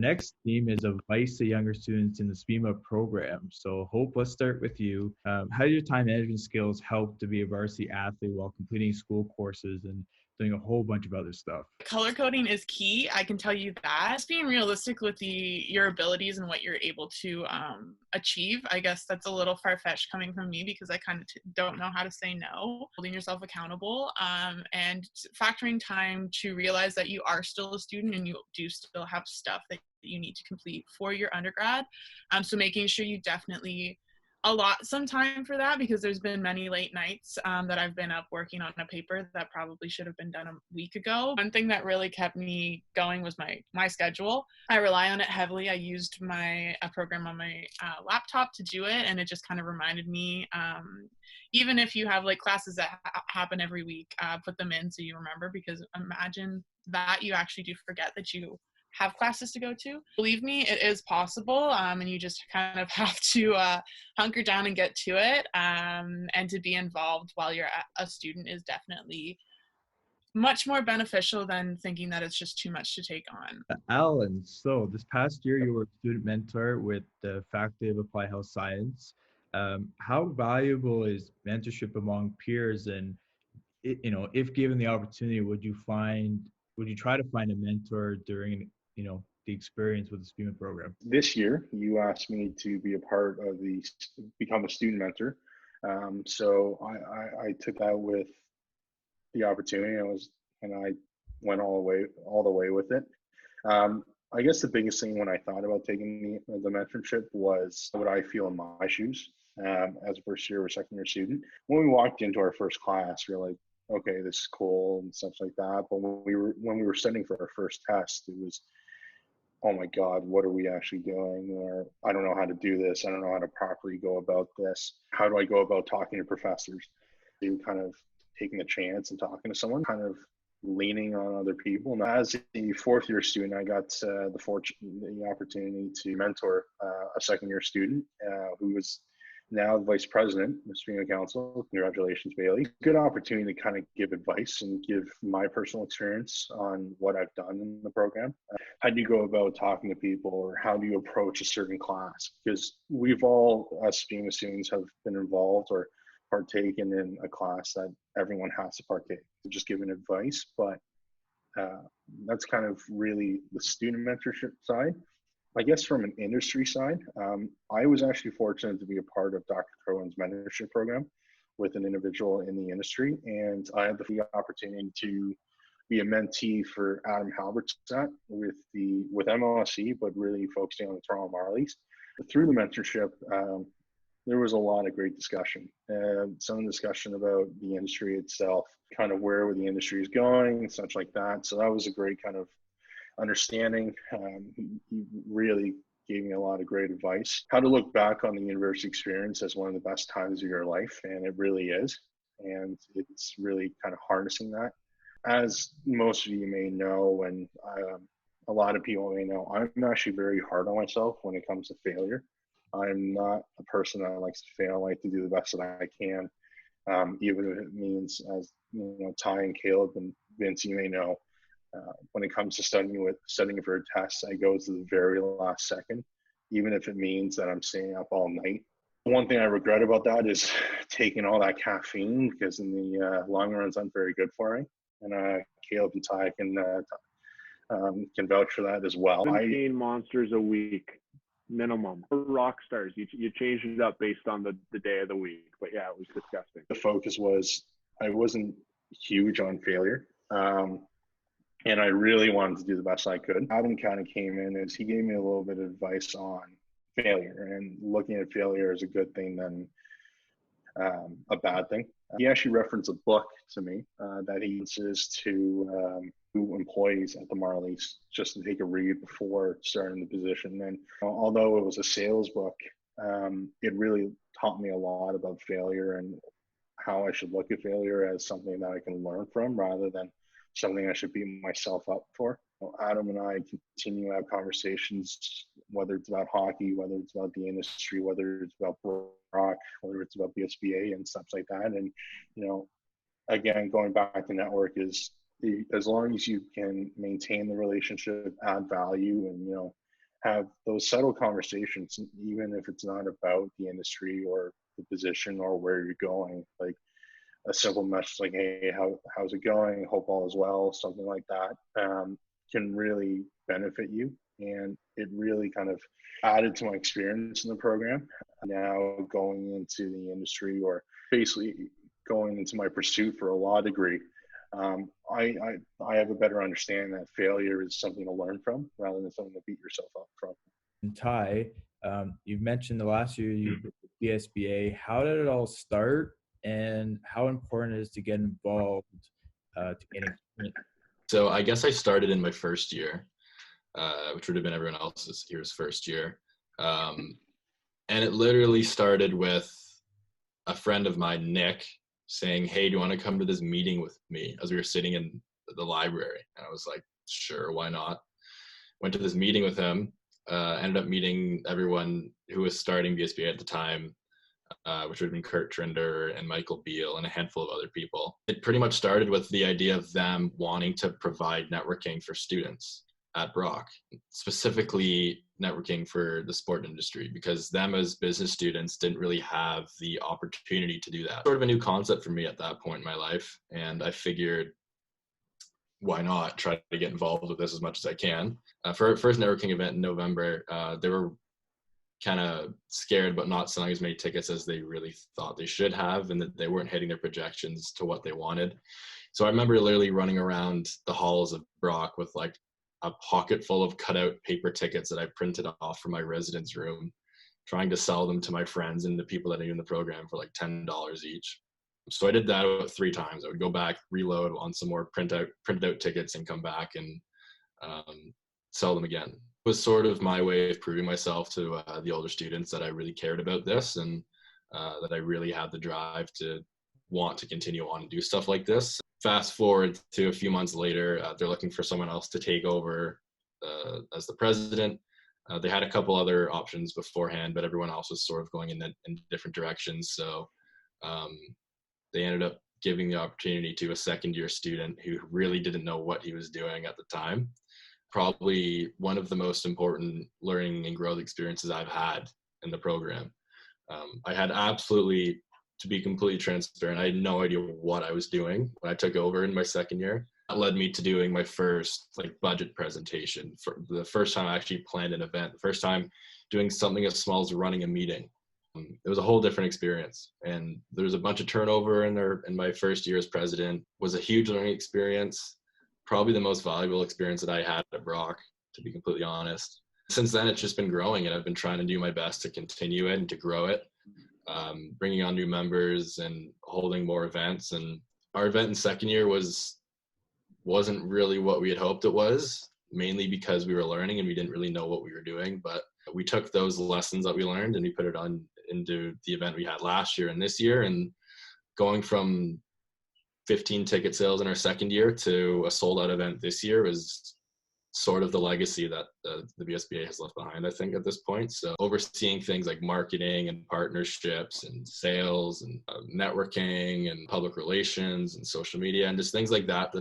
next theme is advice to younger students in the SPMA program. So, Hope, let's start with you. How do your time management skills help to be a varsity athlete while completing school courses and doing a whole bunch of other stuff? Color coding is key. I can tell you that. Just being realistic with your abilities and what you're able to achieve. I guess that's a little far-fetched coming from me because I kind of don't know how to say no. Holding yourself accountable and factoring time to realize that you are still a student and you do still have stuff that you need to complete for your undergrad. So making sure you definitely allot some time for that, because there's been many late nights that I've been up working on a paper that probably should have been done a week ago. One thing that really kept me going was my schedule. I rely on it heavily. I used a program on my laptop to do it, and it just kind of reminded me, even if you have like classes that happen every week, put them in so you remember, because imagine that you actually do forget that you have classes to go to. Believe me, it is possible, and you just kind of have to hunker down and get to it, and to be involved while you're a student is definitely much more beneficial than thinking that it's just too much to take on. Alan, so this past year you were a student mentor with the Faculty of Applied Health Science. How valuable is mentorship among peers, and if given the opportunity, would you try to find a mentor during the experience with the SPMA program? This year, you asked me to be a part of become a student mentor. So I took that with the opportunity. And I went all the way with it. I guess the biggest thing when I thought about taking the mentorship was, how would I feel in my shoes as a first year or second year student? When we walked into our first class, we were like, okay, this is cool and stuff like that. But when we were studying for our first test, it was, oh my God, what are we actually doing? Or I don't know how to do this. I don't know how to properly go about this. How do I go about talking to professors? You kind of taking a chance and talking to someone, kind of leaning on other people. And as a fourth year student, I got the opportunity to mentor a second year student who was now the vice president of the SPMA Council. Congratulations, Bailey. Good opportunity to kind of give advice and give my personal experience on what I've done in the program. How do you go about talking to people, or how do you approach a certain class? Because we've all, as SPMA students, have been involved or partaken in a class that everyone has to partake. Just giving advice, but that's kind of really the student mentorship side. I guess from an industry side, I was actually fortunate to be a part of Dr. Cohen's mentorship program with an individual in the industry, and I had the opportunity to be a mentee for Adam Halberstadt with MLSE, but really focusing on the Toronto Marlies. Through the mentorship, there was a lot of great discussion, some discussion about the industry itself, kind of where the industry is going and such like that. So that was a great kind of understanding. He really gave me a lot of great advice. How to look back on the university experience as one of the best times of your life, and it really is. And it's really kind of harnessing that. As most of you may know, and a lot of people may know, I'm actually very hard on myself when it comes to failure. I'm not a person that likes to fail. I like to do the best that I can, even if it means, as Ty and Caleb and Vince, you may know, when it comes to studying for a test, I go to the very last second, even if it means that I'm staying up all night. One thing I regret about that is taking all that caffeine, because in the long run, it's not very good for me. And Caleb and Ty can vouch for that as well. 17 monsters a week minimum. For rock stars, you change it up based on the day of the week. But yeah, it was disgusting. The focus was, I wasn't huge on failure. And I really wanted to do the best I could. Adam kind of came in as he gave me a little bit of advice on failure, and looking at failure as a good thing than a bad thing. He actually referenced a book to me that he uses to employees at the Marlies just to take a read before starting the position. And although it was a sales book, it really taught me a lot about failure and how I should look at failure as something that I can learn from rather than something I should beat myself up for. Adam and I continue to have conversations, whether it's about hockey, whether it's about the industry, whether it's about rock, whether it's about the SBA and stuff like that. And, again, going back to network is, as long as you can maintain the relationship, add value, and, have those subtle conversations, even if it's not about the industry or the position or where you're going. Like a simple message like, "Hey, how's it going? Hope all is well," something like that, can really benefit you. And it really kind of added to my experience in the program. Now going into the industry, or basically going into my pursuit for a law degree, I have a better understanding that failure is something to learn from rather than something to beat yourself up from. And Ty, you've mentioned the last year you did the SPA. How did it all start, and how important it is to get involved to gain experience? So I guess I started in my first year, which would have been everyone else's year's first year. And it literally started with a friend of mine, Nick, saying, "Hey, do you want to come to this meeting with me?" As we were sitting in the library. And I was like, sure, why not? Went to this meeting with him, ended up meeting everyone who was starting BSBA at the time, which would have been Kurt Trinder and Michael Beal and a handful of other people. It pretty much started with the idea of them wanting to provide networking for students at Brock, specifically networking for the sport industry, because them as business students didn't really have the opportunity to do that. Sort of a new concept for me at that point in my life, and I figured, why not try to get involved with this as much as I can. For our first networking event in November, they were kind of scared about not selling as many tickets as they really thought they should have, and that they weren't hitting their projections to what they wanted. So I remember literally running around the halls of Brock with like a pocket full of cutout paper tickets that I printed off from my residence room, trying to sell them to my friends and the people that are in the program for like $10 each. So I did that about 3 times. I would go back, reload on some more printed out tickets, and come back and sell them again. It was sort of my way of proving myself to the older students that I really cared about this, and that I really had the drive to want to continue on and do stuff like this. Fast forward to a few months later, they're looking for someone else to take over as the president. They had a couple other options beforehand, but everyone else was sort of going in different directions. So they ended up giving the opportunity to a second-year student who really didn't know what he was doing at the time. Probably one of the most important learning and growth experiences I've had in the program. I had absolutely, to be completely transparent, I had no idea what I was doing when I took over in my second year. That led me to doing my first budget presentation, for the first time I actually planned an event, the first time doing something as small as running a meeting. It was a whole different experience, and there was a bunch of turnover in my first year as president. It was a huge learning experience, probably the most valuable experience that I had at Brock, to be completely honest. Since then, it's just been growing, and I've been trying to do my best to continue it and to grow it, bringing on new members and holding more events. And our event in second year wasn't really what we had hoped it was, mainly because we were learning and we didn't really know what we were doing. But we took those lessons that we learned and we put it on into the event we had last year and this year, and going from 15 ticket sales in our second year to a sold out event this year is sort of the legacy that the BSBA has left behind, I think, at this point. So overseeing things like marketing and partnerships and sales and networking and public relations and social media and just things like that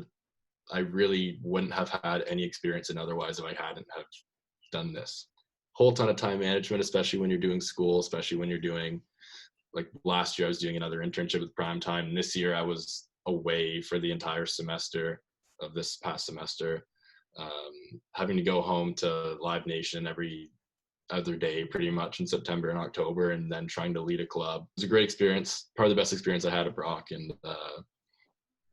I really wouldn't have had any experience in otherwise if I hadn't have done this. Whole ton of time management, especially when you're doing school, especially when you're doing, like last year I was doing another internship with Prime Time, and this year I was away for the entire semester of this past semester, having to go home to Live Nation every other day pretty much in September and October, and then trying to lead a club. It was a great experience, probably the best experience I had at Brock, and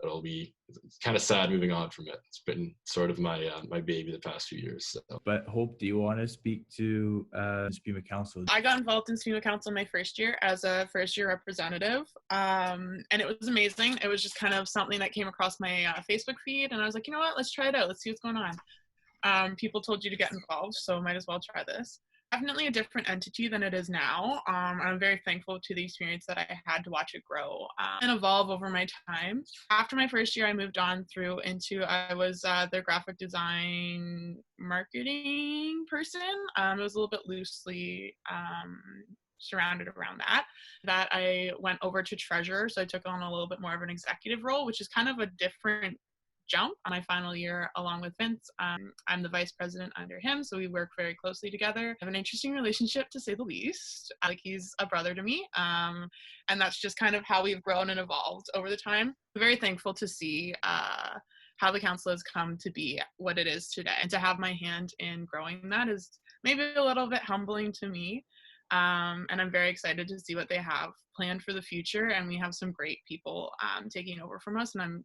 it'll be kind of sad moving on from it. It's been sort of my my baby the past few years. So. But Hope, do you want to speak to SPMA Council? I got involved in SPMA Council my first year as a first-year representative, and it was amazing. It was just kind of something that came across my Facebook feed, and I was like, you know what, let's try it out. Let's see what's going on. People told you to get involved, so might as well try this. Definitely a different entity than it is now. I'm very thankful to the experience that I had to watch it grow and evolve over my time. After my first year, I moved on through into, I was the graphic design marketing person. It was a little bit loosely surrounded around that I went over to treasurer. So I took on a little bit more of an executive role, which is kind of a different jump on my final year along with Vince. I'm the vice president under him, so we work very closely together. I have an interesting relationship, to say the least. Like, he's a brother to me, and that's just kind of how we've grown and evolved over the time. I'm very thankful to see how the council has come to be what it is today, and to have my hand in growing that is maybe a little bit humbling to me. And I'm very excited to see what they have planned for the future. And we have some great people taking over from us. And I'm,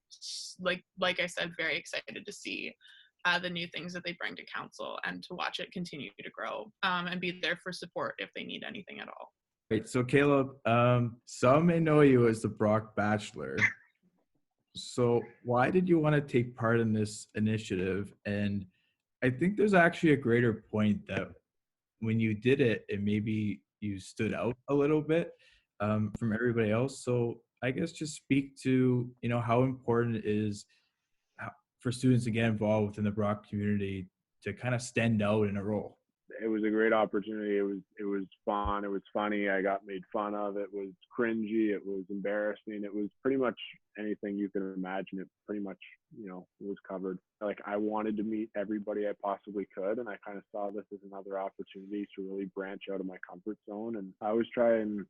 like I said, very excited to see the new things that they bring to council and to watch it continue to grow, and be there for support if they need anything at all. Right. So Caleb, some may know you as the Brock Bachelor. So why did you want to take part in this initiative? And I think there's actually a greater point that when you did it, and maybe you stood out a little bit from everybody else. So I guess just speak to, how important it is for students to get involved within the Brock community to kind of stand out in a role. It was a great opportunity. It was fun. It was funny. I got made fun of. It was cringy. It was embarrassing. It was pretty much anything you can imagine. It pretty much, was covered. Like, I wanted to meet everybody I possibly could, and I kind of saw this as another opportunity to really branch out of my comfort zone. And I always try and,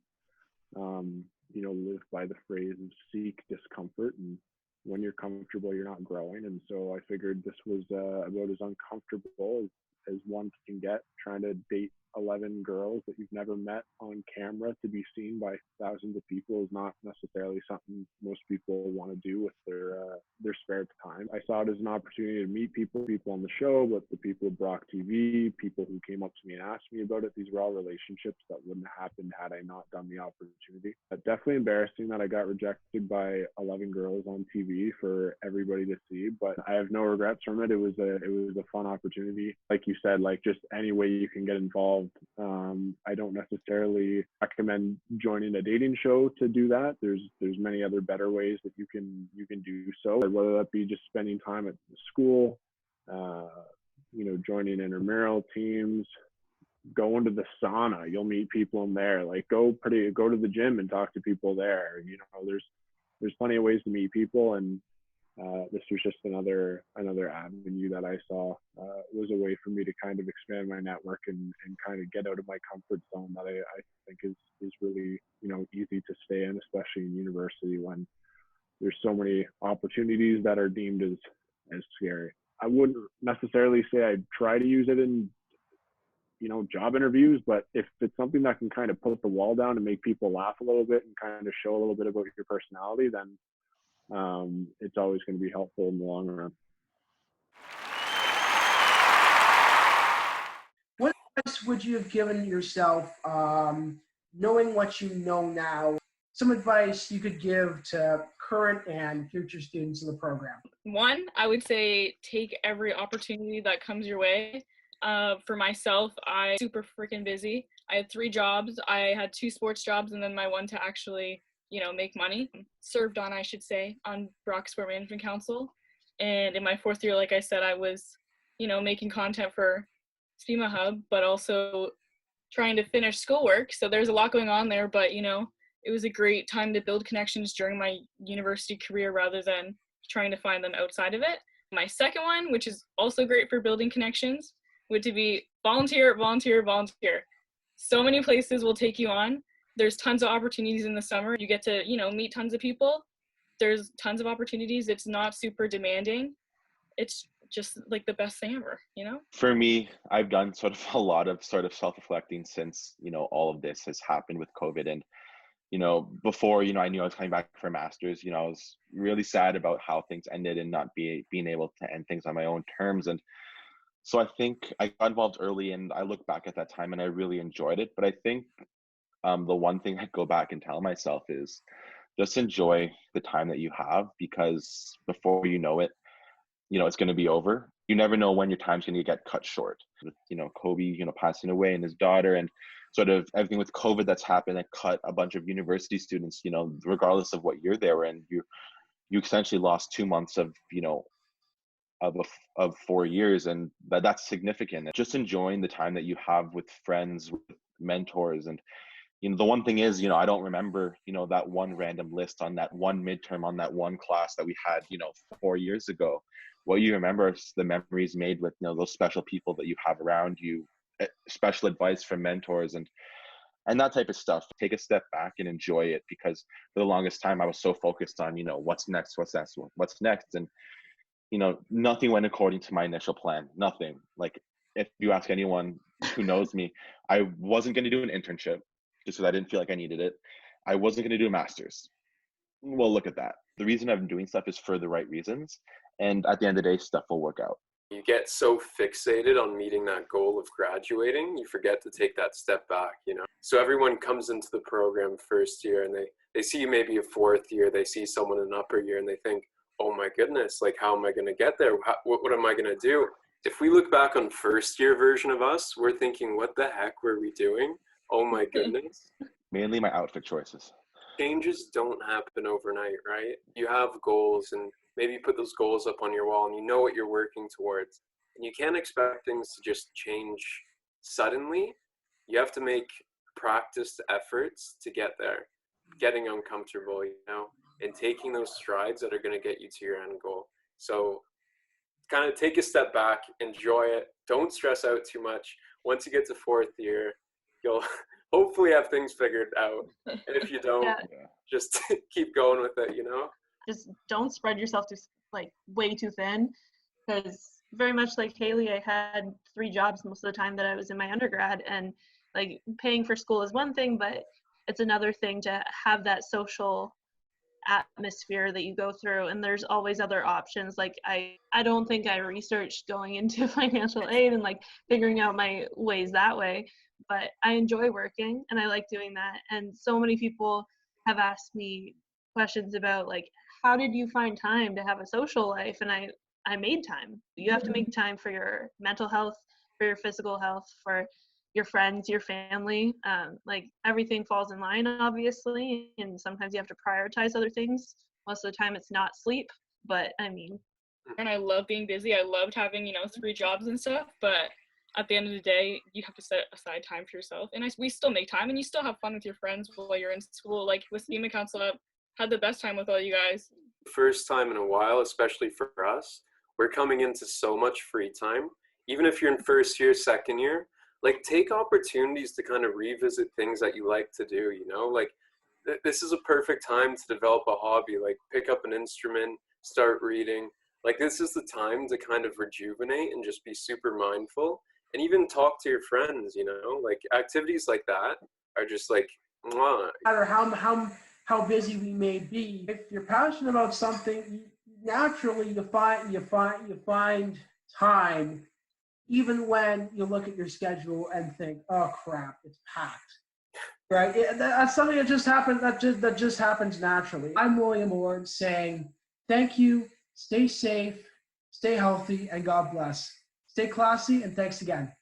live by the phrase of seek discomfort. And when you're comfortable, you're not growing. And so I figured this was about as uncomfortable as one can get, trying to date 11 girls that you've never met on camera to be seen by thousands of people is not necessarily something most people want to do with their spare time. I saw it as an opportunity to meet people on the show, but the people of Brock TV, people who came up to me and asked me about it. These were all relationships that wouldn't have happened had I not done the opportunity. But definitely embarrassing that I got rejected by 11 girls on TV for everybody to see, but I have no regrets from it. It was a fun opportunity. Like you said, like, just any way you can get involved. I don't necessarily recommend joining a dating show to do that. There's many other better ways that you can do so, whether that be just spending time at the school, joining intramural teams, going to the sauna. You'll meet people in there. Like, go to the gym and talk to people there. There's plenty of ways to meet people, and this was just another avenue that I saw was a way for me to kind of expand my network and kind of get out of my comfort zone that I think is really, easy to stay in, especially in university when there's so many opportunities that are deemed as scary. I wouldn't necessarily say I'd try to use it in, job interviews, but if it's something that can kind of put the wall down and make people laugh a little bit and kind of show a little bit about your personality, then it's always going to be helpful in the long run. What advice would you have given yourself, knowing what you know now? Some advice you could give to current and future students of the program. One, I would say take every opportunity that comes your way. For myself, I'm super freaking busy. I had 3 jobs. I had 2 sports jobs and then my one to actually make money. Served on, I should say, on Brock Sport Management Council. And in my 4th year, like I said, I was, making content for SPMA Hub, but also trying to finish schoolwork. So there's a lot going on there, but, it was a great time to build connections during my university career rather than trying to find them outside of it. My second one, which is also great for building connections, would to be volunteer, volunteer, volunteer. So many places will take you on. There's tons of opportunities in the summer. You get to, meet tons of people. There's tons of opportunities. It's not super demanding. It's just like the best thing ever, For me, I've done sort of a lot of self-reflecting since, all of this has happened with COVID. And, before, I knew I was coming back for a master's, I was really sad about how things ended and not being able to end things on my own terms. And so I think I got involved early and I look back at that time and I really enjoyed it. But I think the one thing I go back and tell myself is just enjoy the time that you have, because before you know it, it's going to be over. You never know when your time's going to get cut short. With, Kobe, passing away and his daughter and sort of everything with COVID that's happened that cut a bunch of university students, regardless of what year they were in, you essentially lost 2 months of, of 4 years. And that's significant. Just enjoying the time that you have with friends, with mentors, and the one thing is, I don't remember, that one random list on that one midterm on that one class that we had, 4 years ago. What you remember is the memories made with, those special people that you have around you, special advice from mentors and that type of stuff. Take a step back and enjoy it, because for the longest time I was so focused on, what's next. And, nothing went according to my initial plan. Nothing. Like, if you ask anyone who knows me, I wasn't going to do an internship just because I didn't feel like I needed it. I wasn't going to do a master's. Well, look at that. The reason I'm doing stuff is for the right reasons. And at the end of the day, stuff will work out. You get so fixated on meeting that goal of graduating, you forget to take that step back, So everyone comes into the program first year and they see maybe a fourth year, they see someone in an upper year and they think, oh my goodness, like, how am I going to get there? What am I going to do? If we look back on first year version of us, we're thinking, what the heck were we doing? Oh my goodness. Mainly my outfit choices. Changes don't happen overnight, right? You have goals, and maybe you put those goals up on your wall and you know what you're working towards. And you can't expect things to just change suddenly. You have to make practiced efforts to get there, getting uncomfortable, and taking those strides that are going to get you to your end goal. So kind of take a step back, enjoy it. Don't stress out too much. Once you get to fourth year, you'll hopefully have things figured out. And if you don't, just keep going with it, Just don't spread yourself too, way too thin, because very much like Hayley, I had 3 jobs most of the time that I was in my undergrad, and paying for school is one thing, but it's another thing to have that social atmosphere that you go through, and there's always other options. I don't think I researched going into financial aid and figuring out my ways that way, but I enjoy working and I like doing that. And so many people have asked me questions about how did you find time to have a social life? And I made time. You have to make time for your mental health, for your physical health, for your friends, your family. Everything falls in line, obviously, and sometimes you have to prioritize other things. Most of the time it's not sleep, but and I love being busy. I loved having 3 jobs and stuff, but at the end of the day, you have to set aside time for yourself. And we still make time, and you still have fun with your friends while you're in school. With SPMA Council Up, had the best time with all you guys. First time in a while, especially for us, we're coming into so much free time. Even if you're in first year, second year, take opportunities to kind of revisit things that you like to do, this is a perfect time to develop a hobby, pick up an instrument, start reading. This is the time to kind of rejuvenate and just be super mindful, and even talk to your friends, activities like that are just mwah. No matter how busy we may be, if you're passionate about something, naturally you find time, even when you look at your schedule and think, oh crap, it's packed. Right? That's something that just happens. That just happens naturally. I'm William Ward saying thank you, stay safe, stay healthy, and God bless. Stay classy, and thanks again.